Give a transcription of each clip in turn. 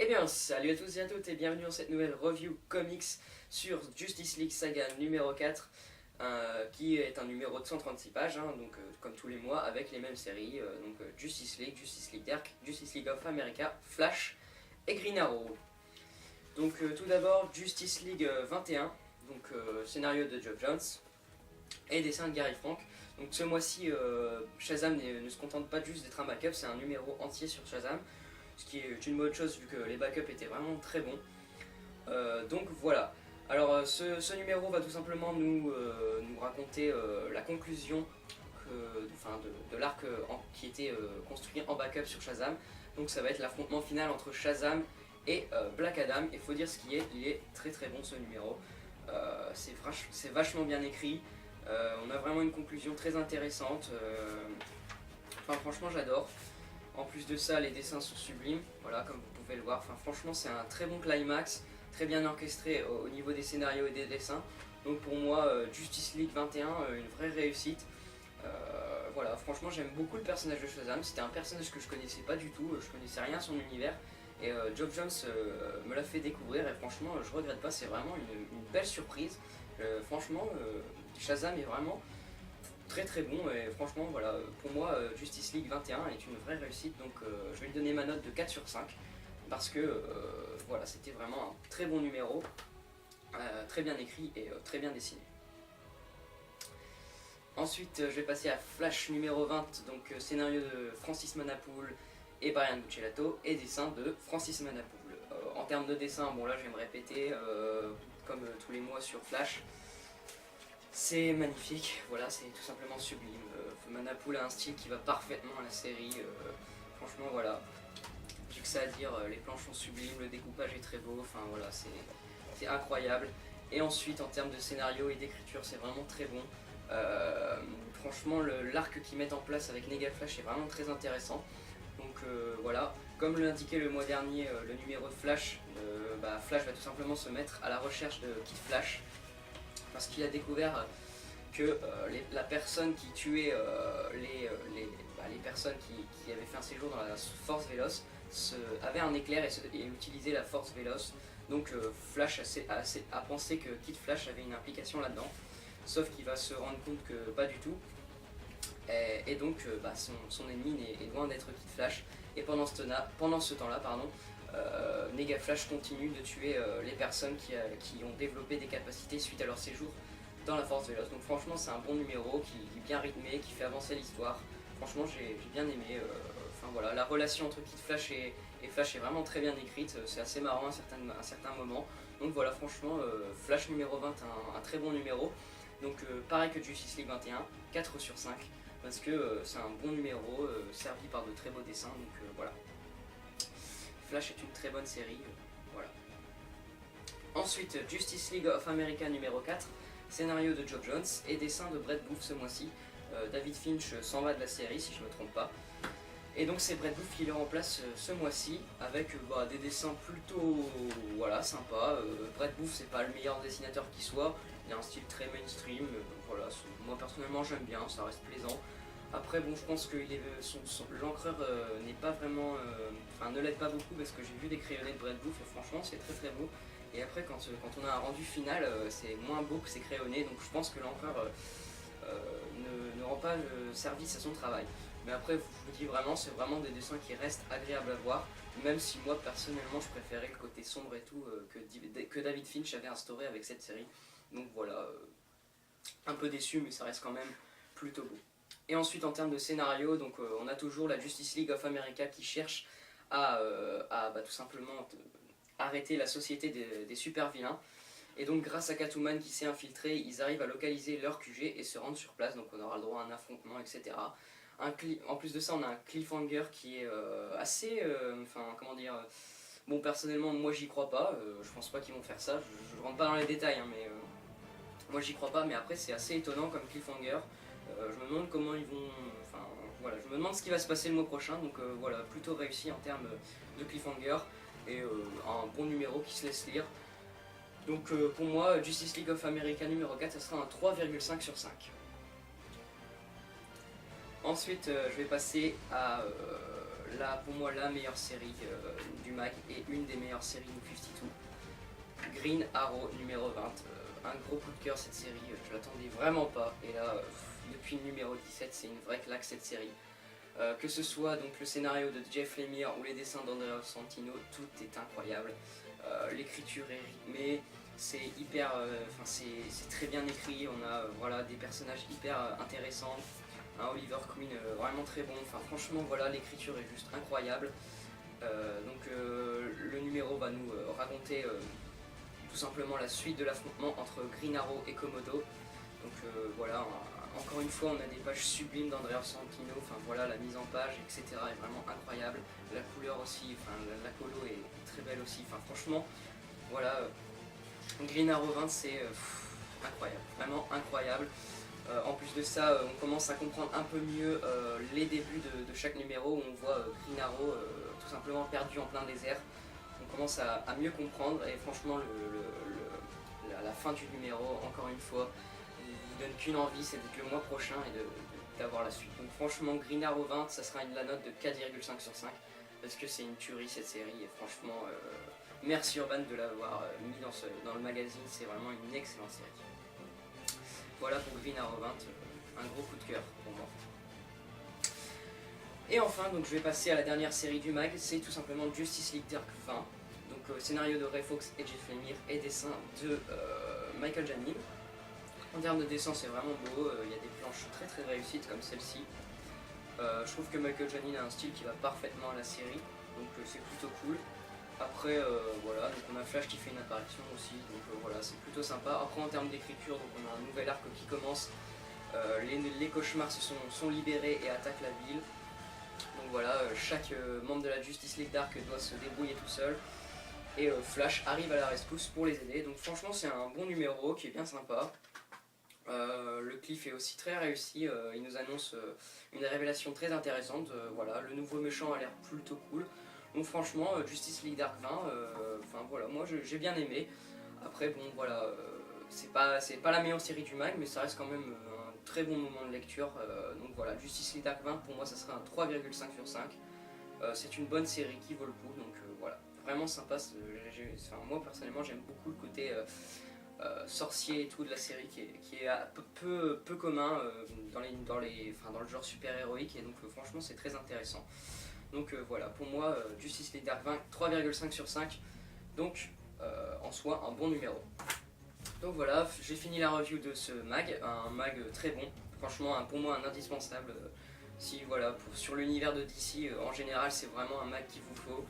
Eh bien, salut à tous et à toutes et bienvenue dans cette nouvelle review comics sur Justice League Saga numéro 4, qui est un numéro de 136 pages, donc comme tous les mois, avec les mêmes séries, Justice League, Justice League Dark, Justice League of America, Flash et Green Arrow. Donc tout d'abord, Justice League 21, scénario de Geoff Johns et dessin de Gary Frank. Donc ce mois-ci, Shazam ne se contente pas juste d'être un backup, c'est un numéro entier sur Shazam. Ce qui est une bonne chose vu que les backups étaient vraiment très bons. Donc voilà. Alors ce numéro va tout simplement nous raconter la conclusion de l'arc qui était construit en backup sur Shazam. Donc ça va être l'affrontement final entre Shazam et Black Adam. Et faut dire ce qui est, il est très très bon ce numéro. C'est vachement bien écrit. On a vraiment une conclusion très intéressante. Franchement j'adore. En plus de ça, les dessins sont sublimes, voilà, comme vous pouvez le voir. Franchement, c'est un très bon climax, très bien orchestré au niveau des scénarios et des dessins. Donc pour moi, Justice League 21, une vraie réussite. Voilà, franchement, j'aime beaucoup le personnage de Shazam. C'était un personnage que je connaissais pas du tout, je connaissais rien à son univers. Et Geoff Johns me l'a fait découvrir et franchement, je regrette pas, c'est vraiment une belle surprise. Franchement, Shazam est vraiment très très bon et franchement voilà, pour moi Justice League 21 est une vraie réussite, donc je vais lui donner ma note de 4 sur 5 parce que voilà, c'était vraiment un très bon numéro, très bien écrit et très bien dessiné. Ensuite je vais passer à Flash numéro 20, donc scénario de Francis Manapoul et Brian Buccellato et dessin de Francis Manapoul. En termes de dessin, bon là je vais me répéter comme tous les mois sur Flash. C'est magnifique, voilà, c'est tout simplement sublime. Manapoul a un style qui va parfaitement à la série. Franchement, voilà, j'ai que ça à dire. Les planches sont sublimes, le découpage est très beau. Enfin voilà, c'est incroyable. Et ensuite, en termes de scénario et d'écriture, c'est vraiment très bon. Franchement, l'arc qu'ils mettent en place avec Nega Flash est vraiment très intéressant. Donc voilà, comme l'indiquait le mois dernier le numéro de Flash, Flash va tout simplement se mettre à la recherche de Kid Flash. Parce qu'il a découvert que la personne qui tuait les personnes qui avaient fait un séjour dans la Force Véloce avait un éclair et utilisait la Force Véloce. Donc Flash a pensé que Kid Flash avait une implication là-dedans, sauf qu'il va se rendre compte que pas du tout. Et donc son ennemi est loin d'être Kid Flash. Et pendant ce temps-là, Nega Flash continue de tuer les personnes qui ont développé des capacités suite à leur séjour dans la Force Véloce. Donc franchement c'est un bon numéro qui est bien rythmé, qui fait avancer l'histoire. Franchement j'ai bien aimé. Voilà, la relation entre Kid Flash et Flash est vraiment très bien écrite. C'est assez marrant à certains moments. Donc voilà, franchement Flash numéro 20, un très bon numéro. Donc pareil que Justice League 21, 4 sur 5. Parce que c'est un bon numéro servi par de très beaux dessins. Donc voilà. Flash est une très bonne série, voilà. Ensuite, Justice League of America numéro 4, scénario de Geoff Johns et dessin de Brett Booth ce mois-ci. David Finch s'en va de la série si je ne me trompe pas. Et donc c'est Brett Booth qui le remplace ce mois-ci avec des dessins plutôt sympas. Brett Booth c'est pas le meilleur dessinateur qui soit, il a un style très mainstream, voilà, moi personnellement j'aime bien, ça reste plaisant. Après bon, je pense que l'encreur n'est pas vraiment, ne l'aide pas beaucoup parce que j'ai vu des crayonnés de Brett Booth et franchement c'est très très beau. Et après quand on a un rendu final, c'est moins beau que ces crayonnés, donc je pense que l'encreur ne rend pas service à son travail. Mais après je vous dis vraiment, c'est vraiment des dessins qui restent agréables à voir, même si moi personnellement je préférais le côté sombre et tout que David Finch avait instauré avec cette série. Donc voilà, un peu déçu mais ça reste quand même plutôt beau. Et ensuite en termes de scénario, donc on a toujours la Justice League of America qui cherche à tout simplement arrêter la société des super vilains. Et donc grâce à Catwoman qui s'est infiltrée, ils arrivent à localiser leur QG et se rendre sur place, donc on aura le droit à un affrontement, etc. En plus de ça, on a un cliffhanger qui est assez, bon personnellement moi j'y crois pas, je pense pas qu'ils vont faire ça, je rentre pas dans les détails, mais moi j'y crois pas, mais après c'est assez étonnant comme cliffhanger. Je me demande comment ils vont, je me demande ce qui va se passer le mois prochain, donc voilà, plutôt réussi en termes de cliffhanger et un bon numéro qui se laisse lire. Donc pour moi, Justice League of America numéro 4, ça sera un 3,5 sur 5. Ensuite, je vais passer à là pour moi la meilleure série du mag et une des meilleures séries New 52. Green Arrow numéro 20, un gros coup de cœur cette série, je l'attendais vraiment pas et là depuis le numéro 17 c'est une vraie claque cette série. Que ce soit donc le scénario de Jeff Lemire ou les dessins d'Andrea Santino, tout est incroyable. L'écriture est rythmée, c'est hyper, c'est très bien écrit, on a voilà, des personnages hyper intéressants, un Oliver Queen vraiment très bon, enfin franchement voilà, l'écriture est juste incroyable. Le numéro va nous raconter tout simplement la suite de l'affrontement entre Green Arrow et Komodo. Donc voilà, encore une fois on a des pages sublimes d'Andrea Santino, enfin voilà, la mise en page etc est vraiment incroyable, la couleur aussi, enfin la colo est très belle aussi, enfin franchement voilà, Green Arrow 20 c'est incroyable, vraiment incroyable. En plus de ça, on commence à comprendre un peu mieux les débuts de chaque numéro où on voit Green Arrow tout simplement perdu en plein désert. On commence à mieux comprendre et franchement la fin du numéro, encore une fois, vous donne qu'une envie, c'est d'être le mois prochain et d'avoir la suite. Donc franchement Green Arrow 20, ça sera la note de 4,5 sur 5 parce que c'est une tuerie cette série et franchement merci Urban de l'avoir mis dans le magazine, c'est vraiment une excellente série. Voilà pour Green Arrow 20, un gros coup de cœur pour moi. Et enfin, donc, je vais passer à la dernière série du mag, c'est tout simplement Justice League Dark 20. Donc scénario de Ray Fawkes et Jeff Lemire et dessin de Michael Janin. En termes de dessin c'est vraiment beau, il y a des planches très très réussites comme celle-ci. Je trouve que Michael Janin a un style qui va parfaitement à la série, donc c'est plutôt cool. Après voilà, donc on a Flash qui fait une apparition aussi, donc voilà, c'est plutôt sympa. Après en termes d'écriture, donc on a un nouvel arc qui commence, les cauchemars sont libérés et attaquent la ville. Donc voilà, chaque membre de la Justice League Dark doit se débrouiller tout seul. Et Flash arrive à la rescousse pour les aider, donc franchement c'est un bon numéro qui est bien sympa. Le cliff est aussi très réussi, il nous annonce une révélation très intéressante, voilà, le nouveau méchant a l'air plutôt cool. Donc franchement, Justice League Dark 20, enfin voilà, moi j'ai bien aimé. Après bon voilà, c'est pas la meilleure série du mag, mais ça reste quand même un très bon moment de lecture. Donc voilà, Justice League Dark 20 pour moi ça serait un 3,5 sur 5. C'est une bonne série qui vaut le coup, donc voilà, vraiment sympa. Moi personnellement j'aime beaucoup le côté sorcier et tout de la série qui est peu commun dans le genre super héroïque, et donc franchement c'est très intéressant. Donc voilà, pour moi Justice League Dark 20, 3,5 sur 5, donc en soi un bon numéro. Donc voilà, j'ai fini la review de ce mag, un mag très bon, franchement pour moi un indispensable. Si voilà, sur l'univers de DC en général c'est vraiment un mag qu'il vous faut.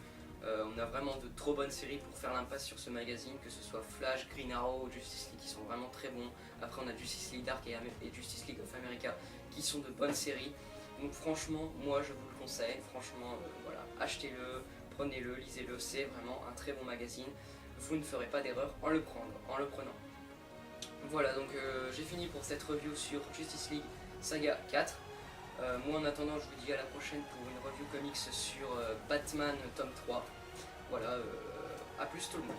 On a vraiment de trop bonnes séries pour faire l'impasse sur ce magazine, que ce soit Flash, Green Arrow, Justice League qui sont vraiment très bons. Après on a Justice League Dark et Justice League of America qui sont de bonnes séries. Donc franchement, moi je vous le conseille, franchement voilà, achetez-le, prenez-le, lisez-le, c'est vraiment un très bon magazine. Vous ne ferez pas d'erreur en le prenant. Voilà, donc j'ai fini pour cette review sur Justice League Saga 4. Moi en attendant je vous dis à la prochaine pour une review comics sur Batman tome 3. Voilà, à plus tout le monde.